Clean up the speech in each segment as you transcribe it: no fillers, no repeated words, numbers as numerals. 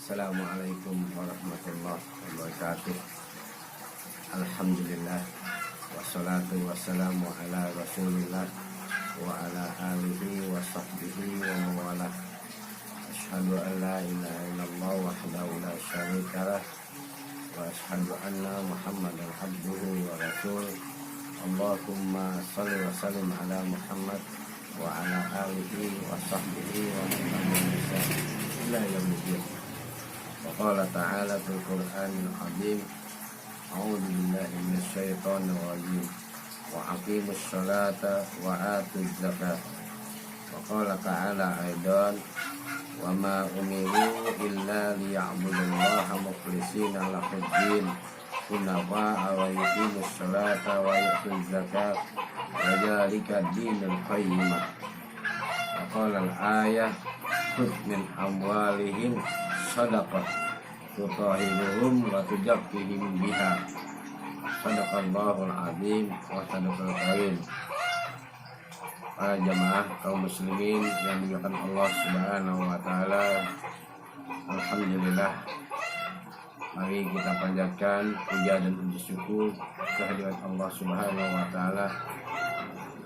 Assalamualaikum warahmatullahi wabarakatuh. Alhamdulillah, wassalatu wassalamu ala rasulillah wa ala alihi wa sahbihi wa mawalah. Ashhadu an la ilaha illallah wahdahu la syarika lah wa ashhadu anna muhammadan abduhu wa rasuluh. Allahumma salli wa sallim ala Muhammad wa ala alihi wa sahbihi wa man ila yaumil. Wa qala ta'ala fil Qur'anil azim, a'udzu billahi minasy syaithanir rajim, wa aqimus sholata wa atuz zakat. Wa qala ta'ala aidan, wa ma umiru illa liya'budullaha mukhlishina lahuddin hunafa wa yuqimus sholata wa yutuz zakat wa dzalika dinul qayyimah. Wa qala al-ayah, khudh min amwalihim sadaqah tutahhiruhum wa tuzakkihim biha. Shadaqallahul azim wa sadaqal karim. Para jamaah kaum muslimin yang dimuliakan Allah Subhanahu wa taala, alhamdulillah, mari kita panjatkan puja dan puji syukur kehadirat Allah Subhanahu wa taala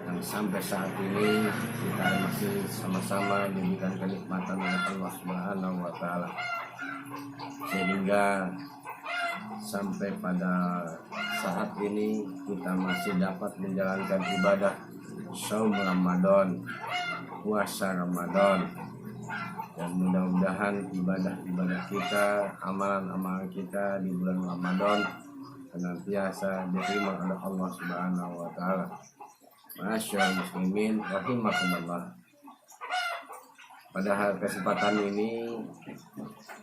yang sampai saat ini kita masih sama-sama diberikan kenikmatan oleh Allah Subhanahu wa taala, sehingga sampai pada saat ini kita masih dapat menjalankan ibadah saum Ramadan, puasa Ramadan, dan mudah-mudahan ibadah-ibadah kita, amalan-amalan kita di bulan Ramadan senantiasa diterima oleh Allah Subhanahu wa taala. Masyaallah muslimin rahimakumullah. Pada kesempatan ini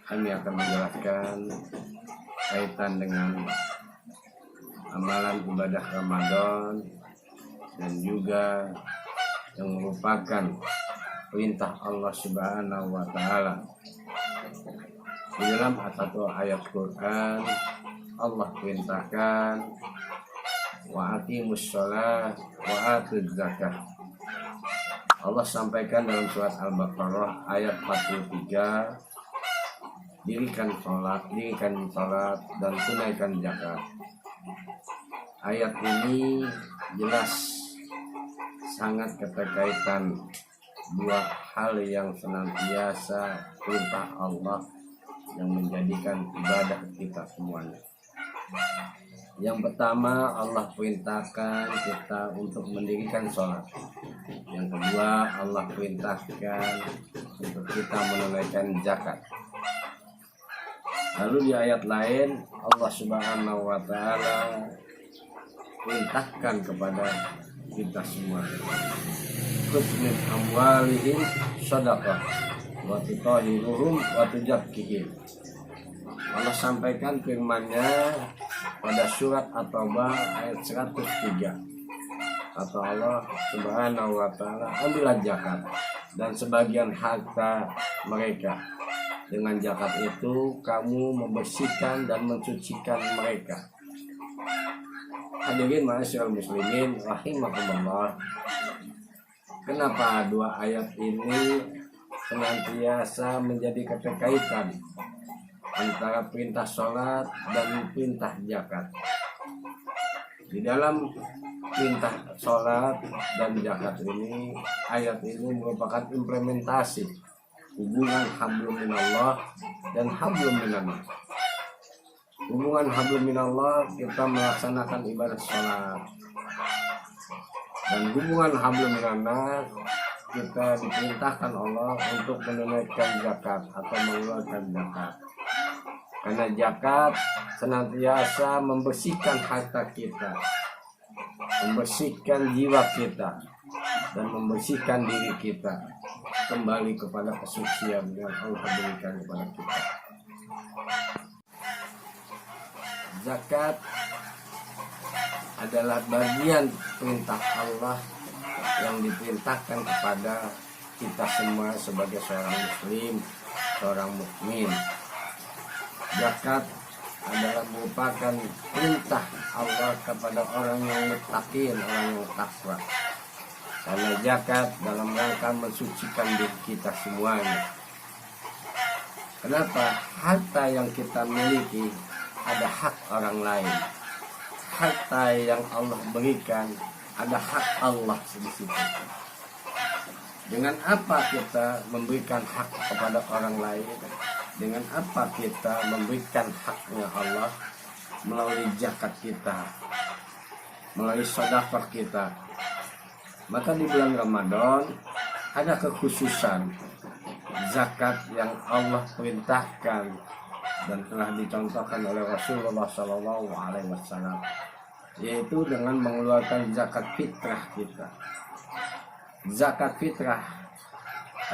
kami akan menjelaskan kaitan dengan amalan ibadah Ramadan dan juga yang merupakan perintah Allah Subhanahu wa taala. Di dalam satu ayat Quran Allah perintahkan wa aqimus shalah wa atuz zakah. Allah sampaikan dalam surat Al-Baqarah ayat 43, dirikan salat dan tunaikan zakat. Ayat ini jelas sangat keterkaitan dua hal yang senantiasa perintah Allah yang menjadikan ibadah kita semuanya. Yang pertama, Allah perintahkan kita untuk mendirikan sholat. Yang kedua, Allah perintahkan untuk kita menunaikan zakat. Lalu di ayat lain Allah Subhanahu wa taala perintahkan kepada kita semua, khudh min amwalihim sadaqah wa tutahhiruhum wa tuzakkihim. Allah sampaikan firman-Nya pada surat At-Taubah ayat 103. Kata Allah Subhanahu wa taala, ambillah zakat dan sebagian harta mereka. Dengan zakat itu kamu membersihkan dan mensucikan mereka. Hadirin ma'asyiral muslimin rahimakumullah. Kenapa dua ayat ini senantiasa menjadi keterkaitan antara perintah sholat dan perintah zakat? Di dalam perintah sholat dan zakat ini, ayat ini merupakan implementasi hubungan hablum minallah dan hablum minannas. Hubungan hablum minallah, kita melaksanakan ibadah sholat, dan hubungan hablum minannas, kita diperintahkan Allah untuk menunaikan zakat atau mengeluarkan zakat. Karena zakat senantiasa membersihkan harta kita, membersihkan jiwa kita, dan membersihkan diri kita kembali kepada kesucian yang Allah berikan kepada kita. Zakat adalah bagian perintah Allah yang diperintahkan kepada kita semua sebagai seorang muslim, seorang mukmin. Zakat adalah merupakan perintah Allah kepada orang yang muttaqin, orang yang takwa. Karena zakat dalam rangka mensucikan diri kita semuanya. Kenapa? Harta yang kita miliki ada hak orang lain. Harta yang Allah berikan ada hak Allah di situ. Dengan apa kita memberikan hak kepada orang lain? Dengan apa kita memberikan haknya Allah? Melalui zakat kita, melalui sedekah kita. Maka di bulan Ramadan ada kekhususan zakat yang Allah perintahkan dan telah dicontohkan oleh Rasulullah SAW, yaitu dengan mengeluarkan zakat fitrah kita. Zakat fitrah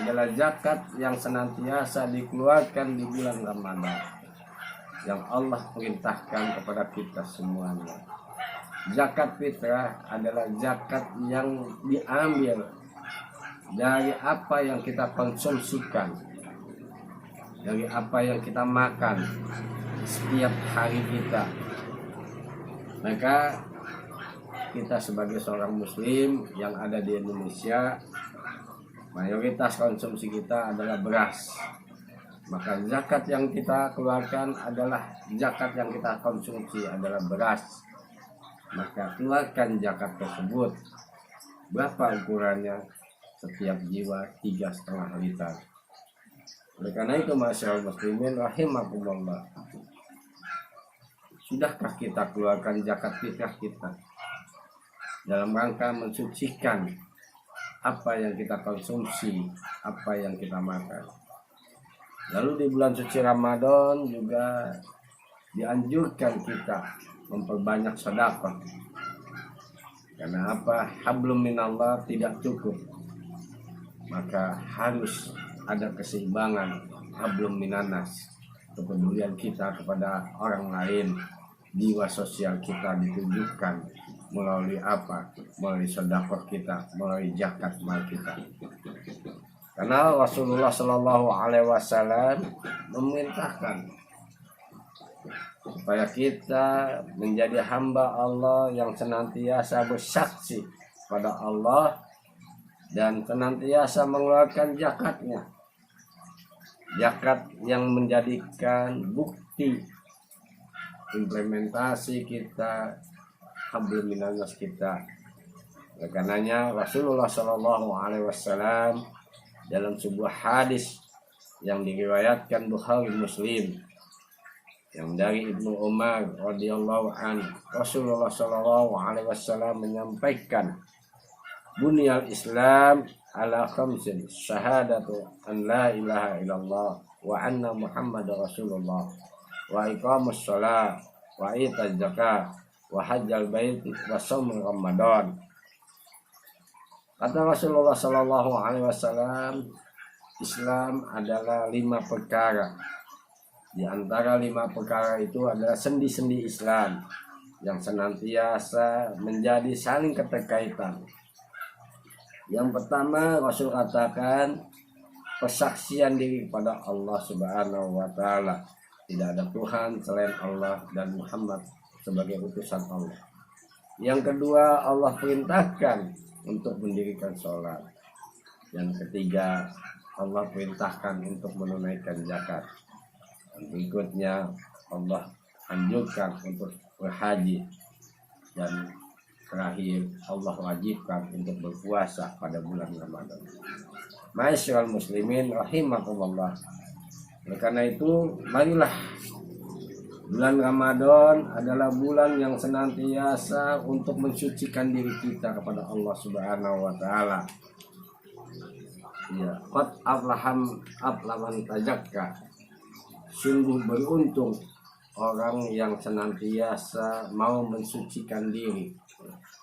adalah zakat yang senantiasa dikeluarkan di bulan Ramadan, yang Allah perintahkan kepada kita semuanya. Zakat fitrah adalah zakat yang diambil dari apa yang kita konsumsikan, dari apa yang kita makan setiap hari kita. Maka kita sebagai seorang muslim yang ada di Indonesia, mayoritas konsumsi kita adalah beras. Maka zakat yang kita keluarkan adalah zakat yang kita konsumsi adalah beras. Maka keluarkan zakat tersebut. Berapa ukurannya? Setiap jiwa 3,5 liter. Oleh karena itu, masyaallah muslimin rahimakumullah, sudahkah kita keluarkan zakat fitrah kita dalam rangka mensucikan apa yang kita konsumsi, apa yang kita makan? Lalu di bulan suci Ramadan juga dianjurkan kita memperbanyak sedekah. Karena apa? Hablum minallah tidak cukup. Maka harus ada keseimbangan hablum minanas, kepedulian kita kepada orang lain. Jiwa sosial kita ditunjukkan melalui apa? Melalui sedekah kita, melalui zakat mal kita. Karena Rasulullah SAW memerintahkan supaya kita menjadi hamba Allah yang senantiasa bersaksi pada Allah dan senantiasa mengeluarkan zakatnya. Zakat yang menjadikan bukti implementasi kita hablum minanas kita. Oleh karenanya Rasulullah SAW dalam sebuah hadis yang diriwayatkan Bukhari Muslim yang dari Ibnu Umar radhiyallahu an, Rasulullah SAW menyampaikan, bunyal Islam ala khamsin, syahadatu an la ilaha illallah wa anna Muhammadar Rasulullah wa iqamus shalah wa itaz zakah wa hajjal bait wa shaum Ramadan. Kata Rasulullah SAW, Islam adalah 5 perkara. Di antara 5 perkara itu adalah sendi-sendi Islam yang senantiasa menjadi saling keterkaitan. Yang pertama, Rasul katakan persaksian diri kepada Allah Subhanahu wa Ta'ala. Tidak ada Tuhan selain Allah dan Muhammad sebagai utusan Allah. Yang kedua, Allah perintahkan untuk mendirikan sholat. Yang ketiga, Allah perintahkan untuk menunaikan zakat. Dan berikutnya, Allah anjurkan untuk berhaji. Dan terakhir, Allah wajibkan untuk berpuasa pada bulan Ramadan. Ma'asyiral muslimin rahimakumullah. Oleh karena itu, marilah bulan Ramadan adalah bulan yang senantiasa untuk mensucikan diri kita kepada Allah Subhanahu wa Ta'ala. Ya, qad aflaman tazakka. Sungguh beruntung orang yang senantiasa mau mensucikan diri,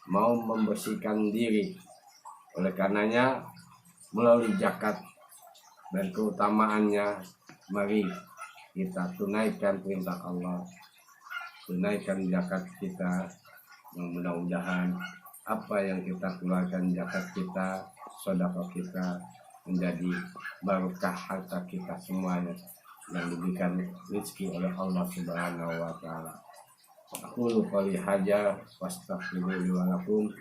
mau membersihkan diri. Oleh karenanya, melalui zakat dan keutamaannya, mari kita tunaikan perintah Allah, tunaikan zakat kita. Mudah-mudahan apa yang kita keluarkan zakat kita, sedekah kita, menjadi barokah harta kita semuanya yang diberikan rezeki oleh Allah Subhanahu wa Ta'ala. Aku qouli hadza wastaghfiru wa lakum.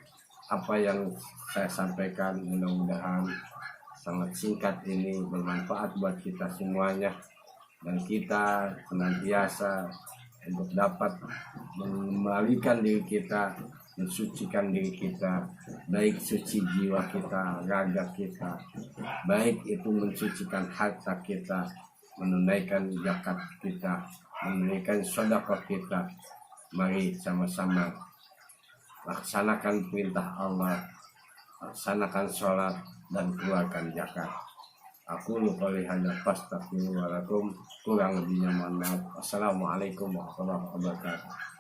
Apa yang saya sampaikan mudah-mudahan sangat singkat ini bermanfaat buat kita semuanya. dan kita senantiasa untuk dapat mengembalikan diri kita, mensucikan diri kita, baik suci jiwa kita, raga kita, baik itu mensucikan harta kita, menunaikan zakat kita, menunaikan sedekah kita. Mari sama-sama laksanakan perintah Allah, laksanakan sholat dan keluarkan zakat. Aku lupa lihatnya fastaghfirullahaladzim, kurang lebihnya mohon maaf. Assalamualaikum warahmatullahi wabarakatuh.